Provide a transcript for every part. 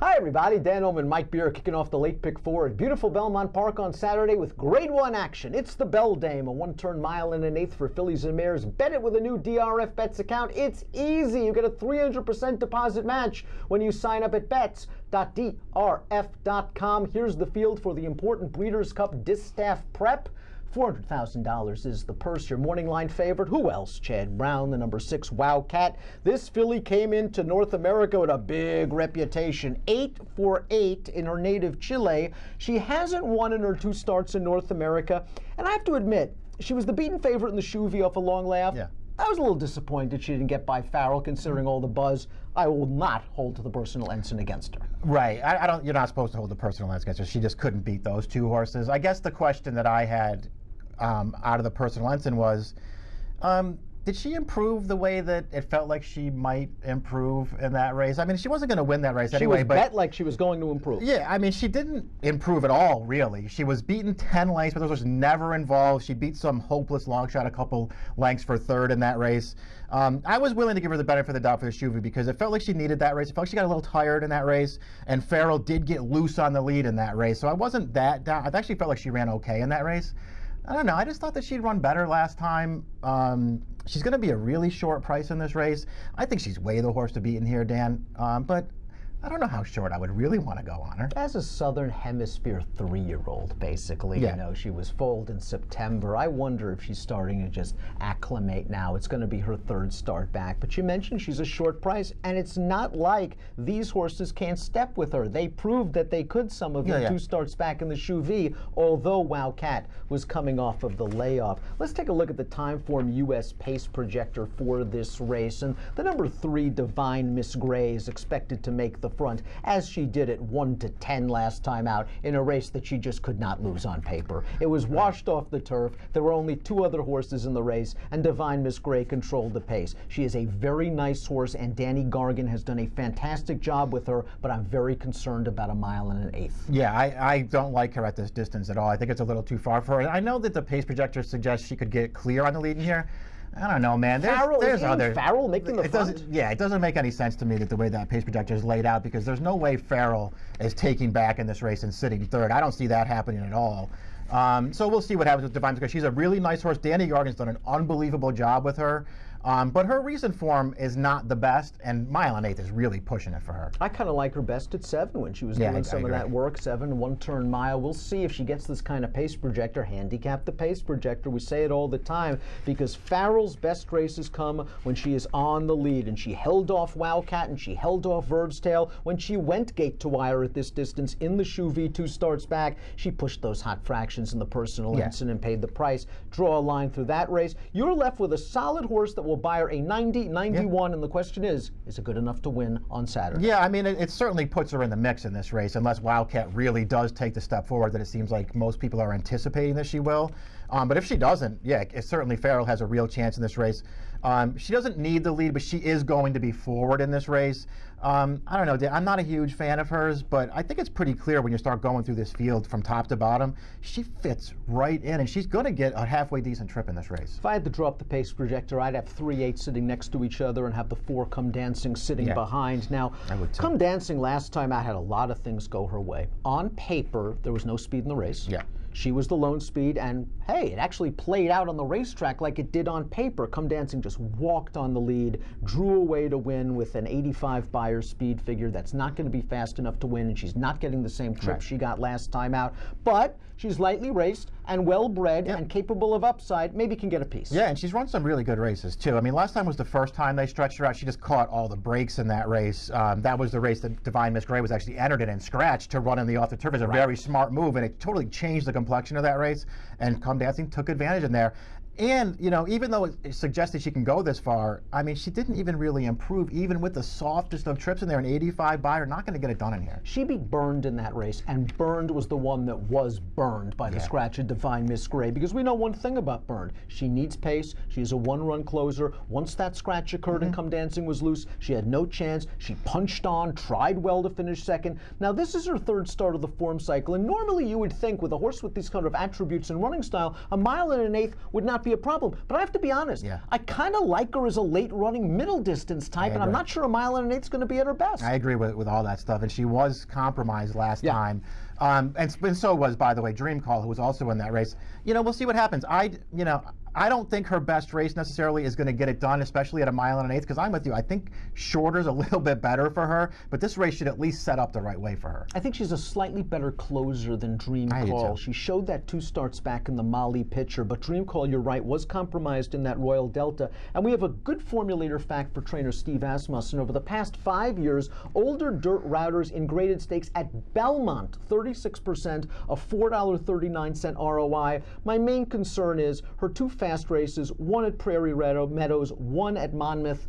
Hi everybody, Dan Illman, Mike Beer kicking off the late pick four at beautiful Belmont Park on Saturday with grade one action. It's the Beldame, a one-turn mile and an eighth for fillies and mares. Bet it with a new DRF Bets account. It's easy. You get a 300% deposit match when you sign up at bets.drf.com. Here's the field for the important Breeders' Cup Distaff Prep. $400,000 is the purse. Your morning line favorite. Who else? Chad Brown, the number 6 Wildcat. This filly came into North America with a big reputation. 8 for 8 in her native Chile. She hasn't won in her 2 starts in North America. And I have to admit, she was the beaten favorite in the Chuvie off a long layoff. Yeah. I was a little disappointed she didn't get by Farrell, considering all the buzz. I will not hold to the personal ensign against her. Right. I don't. You're not supposed to hold the personal ensign against her. She just couldn't beat those 2 horses. I guess the question that I had out of the personal ensign was, did she improve the way that it felt like she might improve in that race? I mean, she wasn't going to win that race anyway. She was bet like she was going to improve. Yeah, I mean, she didn't improve at all, really. She was beaten 10 lengths, but those was never involved. She beat some hopeless long shot a couple lengths for third in that race. I was willing to give her the benefit of the doubt for the Chuvie because it felt like she needed that race. It felt like she got a little tired in that race, and Farrell did get loose on the lead in that race. So I wasn't that down. I actually felt like she ran okay in that race. I don't know. I just thought that she'd run better last time. She's going to be a really short price in this race. I think she's way the horse to beat in here, Dan. But I don't know how short I would really want to go on her. As a Southern Hemisphere 3-year-old, basically, yeah. You know, she was foaled in September. I wonder if she's starting to just acclimate now. It's going to be her 3rd start back. But you mentioned she's a short price, and it's not like these horses can't step with her. They proved that they could some of the 2 starts back in the Chuvie, although Wildcat was coming off of the layoff. Let's take a look at the Timeform U.S. pace projector for this race. And the number 3, Divine Miss Gray, is expected to make the front, as she did at 1-10 last time out in a race that she just could not lose on paper. It was washed off the turf. There were only 2 other horses in the race, and Divine Miss Gray controlled the pace. She is a very nice horse, and Danny Gargan has done a fantastic job with her, but I'm very concerned about a mile and an eighth. Yeah, I don't like her at this distance at all. I think it's a little too far for her. I know that the pace projector suggests she could get clear on the lead in here. I don't know, man. There's other Farrell making the front? It doesn't make any sense to me that the way that pace projector is laid out, because there's no way Farrell is taking back in this race and sitting 3rd. I don't see that happening at all. So we'll see what happens with Divine, because she's a really nice horse. Danny Gargan's done an unbelievable job with her. But her recent form is not the best, and mile and eighth is really pushing it for her. I kind of like her best at 7 when she was doing some of that work. 7, 1-turn mile. We'll see if she gets this kind of pace projector. Handicap the pace projector. We say it all the time because Farrell's best races come when she is on the lead, and she held off Wildcat and she held off Verb's Tail when she went gate to wire at this distance in the Chuvie 2 starts back. She pushed those hot fractions in the personal ensign and paid the price. Draw a line through that race. You're left with a solid horse that will buy her a 90, 91, and the question is it good enough to win on Saturday? Yeah, I mean, it certainly puts her in the mix in this race, unless Wildcat really does take the step forward that it seems like most people are anticipating that she will. But if she doesn't, yeah, certainly Farrell has a real chance in this race. She doesn't need the lead, but she is going to be forward in this race. I don't know, I'm not a huge fan of hers, but I think it's pretty clear when you start going through this field from top to bottom, she fits right in, and she's going to get a halfway decent trip in this race. If I had to drop the pace projector, I'd have 3-8 sitting next to each other and have the 4 Come Dancing sitting behind. Now, Come Dancing last time out had a lot of things go her way. On paper, there was no speed in the race. Yeah. She was the lone speed, and hey, it actually played out on the racetrack like it did on paper. Come Dancing just walked on the lead, drew away to win with an 85 buyer speed figure. That's not going to be fast enough to win, and she's not getting the same trip she got last time out. But she's lightly raced and well-bred and capable of upside. Maybe can get a piece. Yeah, and she's run some really good races, too. I mean, last time was the first time they stretched her out. She just caught all the breaks in that race. That was the race that Divine Miss Gray was actually entered in and scratched to run in the off the turf. It's a very smart move, and it totally changed the complexion of that race, and Come Dancing took advantage in there. And, you know, even though it suggested she can go this far, I mean, she didn't even really improve, even with the softest of trips in there, an 85 buyer, not going to get it done in here. She beat Burned in that race, and Burned was the one that was burned by the scratch of Divine Miss Gray, because we know one thing about Burned. She needs pace. She's a 1-run closer. Once that scratch occurred and Come Dancing was loose, she had no chance. She punched on, tried well to finish 2nd. Now, this is her 3rd start of the form cycle, and normally you would think with a horse with these kind of attributes and running style, a mile and an eighth would not be a problem. But I have to be honest, I kind of like her as a late-running middle-distance type, and I'm not sure a mile and an eighth is going to be at her best. I agree with all that stuff, and she was compromised last time. And so was, by the way, Dream Call, who was also in that race. We'll see what happens. I don't think her best race necessarily is going to get it done, especially at a mile and an eighth, because I'm with you. I think shorter's a little bit better for her, but this race should at least set up the right way for her. I think she's a slightly better closer than Dream Call. She showed that 2 starts back in the Mali picture, but Dream Call, you're right, was compromised in that Royal Delta. And we have a good formulator fact for trainer Steve Asmussen. Over the past 5 years, older dirt routers in graded stakes at Belmont, 36%, a $4.39 ROI. My main concern is her 2 fast races, one at Prairie Meadows, one at Monmouth.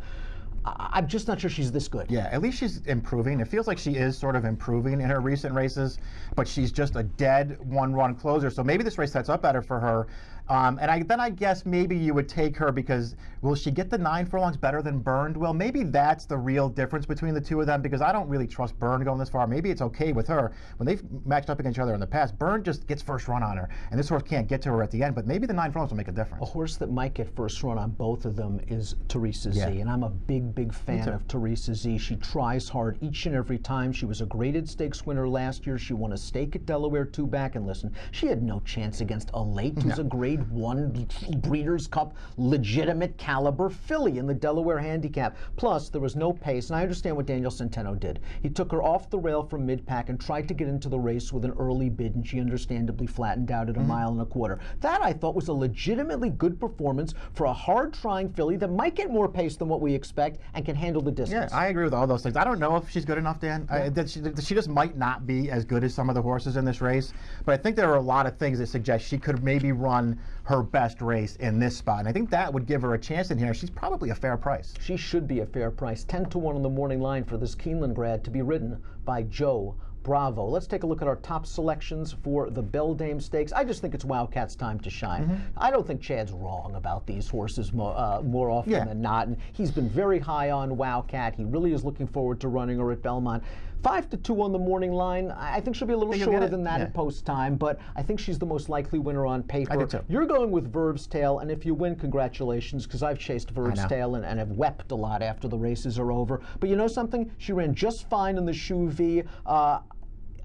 I'm just not sure she's this good. Yeah, at least she's improving. It feels like she is sort of improving in her recent races, but she's just a dead one-run closer. So maybe this race sets up better for her. And then I guess maybe you would take her because will she get the 9 furlongs better than Burned? Well, maybe that's the real difference between the two of them, because I don't really trust Burned going this far. Maybe it's okay with her. When they've matched up against each other in the past, Burned just gets first run on her, and this horse can't get to her at the end, but maybe the 9 furlongs will make a difference. A horse that might get first run on both of them is Teresa Z, and I'm a big fan of Teresa Z. She tries hard each and every time. She was a graded stakes winner last year. She won a stake at Delaware 2 back, and listen, she had no chance against Elate, who's a grade 1 Breeders' Cup legitimate caliber filly in the Delaware handicap. Plus, there was no pace, and I understand what Daniel Centeno did. He took her off the rail from mid-pack and tried to get into the race with an early bid, and she understandably flattened out at a mile and a quarter. That, I thought, was a legitimately good performance for a hard-trying filly that might get more pace than what we expect and can handle the distance. Yeah, I agree with all those things. I don't know if she's good enough, Dan. She just might not be as good as some of the horses in this race, but I think there are a lot of things that suggest she could maybe run her best race in this spot, and I think that would give her a chance in here. She's probably a fair price. She should be a fair price. 10-1 on the morning line for this Keeneland grad to be ridden by Joe Bravo. Let's take a look at our top selections for the Beldame Stakes. I just think it's Wildcat's time to shine. I don't think Chad's wrong about these horses more often than not, and he's been very high on Wildcat. He really is looking forward to running her at Belmont. 5-2 on the morning line. I think she'll be a little shorter than that at post time, but I think she's the most likely winner on paper. I do too. You're going with Verve's Tail, and if you win, congratulations, because I've chased Verve's Tail and have wept a lot after the races are over. But you know something? She ran just fine in the Shoe V.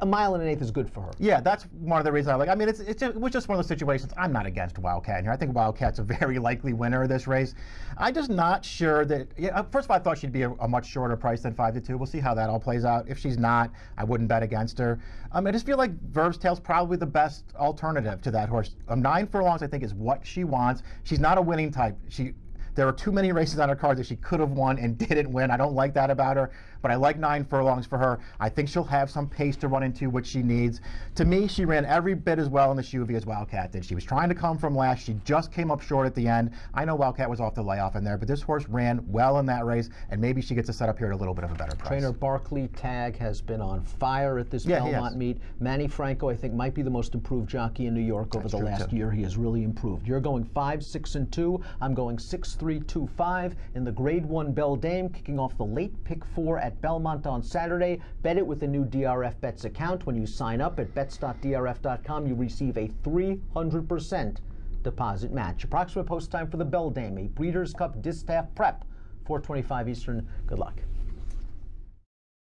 A mile and an eighth is good for her. Yeah, that's one of the reasons I like. I mean, it was just one of those situations. I'm not against Wildcat in here. I think Wildcat's a very likely winner of this race. I'm just not sure that. First of all, I thought she'd be a much shorter price than 5-2. We'll see how that all plays out. If she's not, I wouldn't bet against her. I just feel like Verve's Tail's probably the best alternative to that horse. 9 furlongs, I think, is what she wants. She's not a winning type. There are too many races on her card that she could have won and didn't win. I don't like that about her, but I like 9 furlongs for her. I think she'll have some pace to run into, which she needs. To me, she ran every bit as well in the Shoe V as Wildcat did. She was trying to come from last. She just came up short at the end. I know Wildcat was off the layoff in there, but this horse ran well in that race, and maybe she gets a set up here at a little bit of a better price. Trainer Barkley Tagg has been on fire at this Belmont meet. Manny Franco, I think, might be the most improved jockey in New York over the last year. He has really improved. You're going 5-6-2. I'm going 6-3-2-5. In the Grade 1 Beldame, kicking off the late pick 4 at Belmont on Saturday. Bet it with the new DRF Bets account. When you sign up at bets.drf.com, you receive a 300% deposit match. Approximate post time for the Beldame, a Breeders' Cup Distaff Prep, 4:25 Eastern. Good luck.